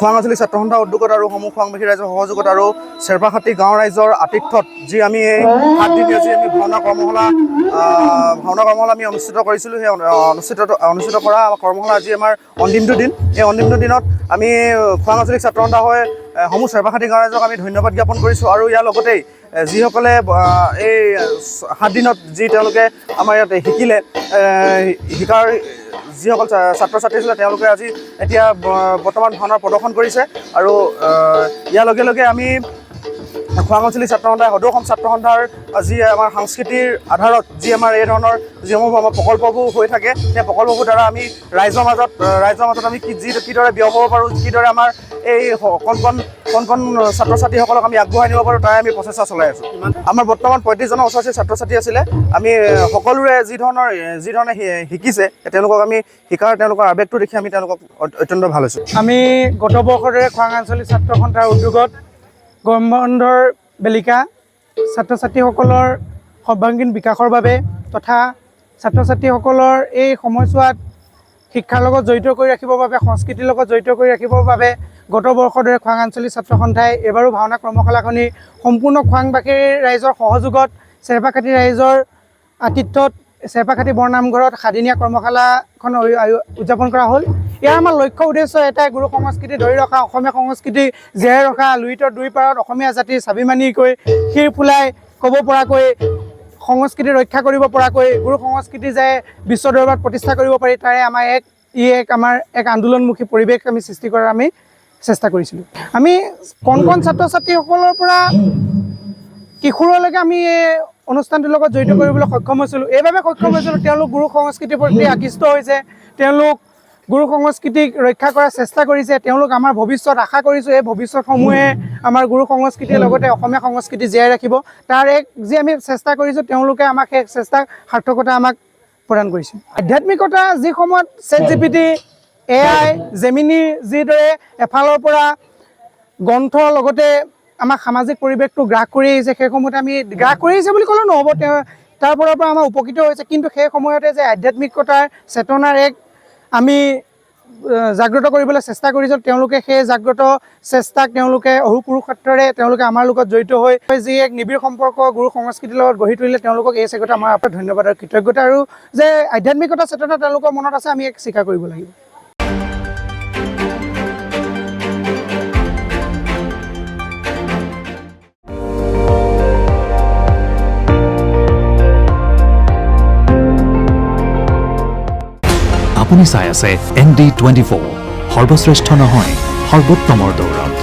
খোৱাং আঞ্চলিক ছাত্ৰ সন্থা উদ্যোগত আৰু সমূহ খোৱাংবাসী ৰাইজৰ সহযোগত আৰু চেৰপাখাটি গাঁও ৰাইজৰ আতিথ্যত যি আমি এই 7 দিনীয়া যি আমি ভাওনা কৰ্মশালা আমি অনুষ্ঠিত কৰিছিলোঁ, সেই অনুষ্ঠিত কৰা কৰ্মশালা আজি আমাৰ অন্তিমটো দিন। এই অন্তিমটো দিনত আমি খোৱাং আঞ্চলিক ছাত্ৰ সন্থা হৈ সমূহ চেৰপাখাটি গাঁও ৰাইজক আমি ধন্যবাদ জ্ঞাপন কৰিছোঁ। আৰু ইয়াৰ লগতেই যিসকলে এই 7 দিনত যি তেওঁলোকে আমাৰ ইয়াত শিকিলে, শিকাৰ যিসকল ছাত্ৰ ছাত্ৰী আছিলে তেওঁলোকে আজি এতিয়া বৰ্তমান ভাওনাৰ প্ৰদৰ্শন কৰিছে। আৰু ইয়াৰ লগে লগে আমি খোৱাং আঞ্চলিক ছাত্ৰ সন্থাই সদৌ অসম ছাত্ৰ সন্থাৰ যি আমাৰ সাংস্কৃতিৰ আধাৰত যি আমাৰ এই ধৰণৰ যিসমূহ আমাৰ প্ৰকল্পবোৰ হৈ থাকে, সেই প্ৰকল্পবোৰ দ্বাৰা আমি ৰাইজৰ মাজত আমি কিদৰে ব্যয় হ'ব পাৰোঁ, কিদৰে আমাৰ এই কণ ছাত্ৰ ছাত্ৰীসকলক আমি আগবঢ়াই নিব পাৰোঁ, তাৰে আমি প্ৰচেষ্টা চলাই আছোঁ। আমাৰ বৰ্তমান 35জনৰ ওচৰা-ওচৰি ছাত্ৰ ছাত্ৰী আছিলে। আমি সকলোৰে যি ধৰণে শিকিছে, তেওঁলোকক আমি তেওঁলোকৰ আৱেগটো দেখি আমি তেওঁলোকক অত্যন্ত ভাল হৈছোঁ। আমি গত বৰ্ষৰে খোৱাং আঞ্চলিক ছাত্ৰ সন্থাৰ উদ্যোগত গৰম বন্ধৰ বেলিকা ছাত্ৰ ছাত্ৰীসকলৰ সৰ্বাংগীন বিকাশৰ বাবে তথা ছাত্ৰ ছাত্ৰীসকলৰ এই সময়ছোৱাত শিক্ষাৰ লগত জড়িত কৰি ৰাখিবৰ বাবে, সংস্কৃতিৰ লগত জড়িত কৰি ৰাখিবৰ বাবে গত বৰ্ষৰ দৰে খোৱাং আঞ্চলিক ছাত্ৰ সন্থাই এইবাৰো ভাওনা কৰ্মশালাখনি সম্পূৰ্ণ খোৱাংবাসী ৰাইজৰ সহযোগত চেৰপাখাটি ৰাইজৰ আতিথ্যত চেৰপাখাটি বৰনামঘৰত 7 দিনীয়া কৰ্মশালাখন উদযাপন কৰা হ'ল। ইয়াৰ আমাৰ লক্ষ্য উদ্দেশ্য এটাই, গুৰু সংস্কৃতি ধৰি ৰখা, অসমীয়া সংস্কৃতি জীয়াই ৰখা, লুইতৰ 2 পাৰত অসমীয়া জাতিৰ স্বাভিমানীকৈ শিৰ ফুলাই ক'ব পৰাকৈ, সংস্কৃতি ৰক্ষা কৰিব পৰাকৈ, গুৰু সংস্কৃতি যে বিশ্ব দৰবাৰত প্ৰতিষ্ঠা কৰিব পাৰি, তাৰে আমাৰ আমাৰ এক আন্দোলনমুখী পৰিৱেশ আমি সৃষ্টি কৰাৰ আমি চেষ্টা কৰিছিলোঁ। আমি কণ ছাত্ৰ ছাত্ৰীসকলৰ পৰা কিশোৰলৈকে আমি এই অনুষ্ঠানটোৰ লগত জড়িত কৰিবলৈ সক্ষম হৈছিলোঁ। এইবাবে সক্ষম হৈছিলোঁ তেওঁলোক গুৰু সংস্কৃতিৰ প্ৰতি আকৃষ্ট হৈছে, তেওঁলোক গুৰু সংস্কৃতিক ৰক্ষা কৰাৰ চেষ্টা কৰিছে, তেওঁলোক আমাৰ ভৱিষ্যত। আশা কৰিছোঁ এই ভৱিষ্যতসমূহে আমাৰ গুৰু সংস্কৃতিৰ লগতে অসমীয়া সংস্কৃতি জীয়াই ৰাখিব। তাৰ যি আমি চেষ্টা কৰিছোঁ, তেওঁলোকে আমাক সেই চেষ্টাৰ সাৰ্থকতা আমাক প্ৰদান কৰিছে। আধ্যাত্মিকতা যি সময়ত ChatGPT, AI, জেমিনি যিদৰে এফালৰ পৰা গ্ৰন্থৰ লগতে আমাক সামাজিক পৰিৱেশটো গ্ৰাস কৰি আহিছে, সেই সময়তে আমি গ্ৰাস কৰি আহিছে বুলি ক'লেও নহ'ব, তাৰ পৰা আমাৰ উপকৃত হৈছে। কিন্তু সেই সময়তে যে আধ্যাত্মিকতাৰ চেতনাৰ আমি জাগ্ৰত কৰিবলৈ চেষ্টা কৰিছোঁ, তেওঁলোকে সেই জাগ্ৰত চেষ্টাক তেওঁলোকে অহুপুৰুষত্বৰে তেওঁলোকে আমাৰ লগত জড়িত হৈ যি এক নিবিড় সম্পৰ্ক গুৰু সংস্কৃতিৰ লগত গঢ়ি তুলিলে, তেওঁলোকক এই চেগতে আমাৰ ধন্যবাদ আৰু কৃতজ্ঞতা। আৰু যে আধ্যাত্মিকতা চেতনা তেওঁলোকৰ মনত আছে, আমি স্বীকাৰ কৰিব লাগিব। আপুনি চাই আছে ND24, সৰ্বশ্ৰেষ্ঠ নহয় সৰ্বোত্তমৰ দৌৰত।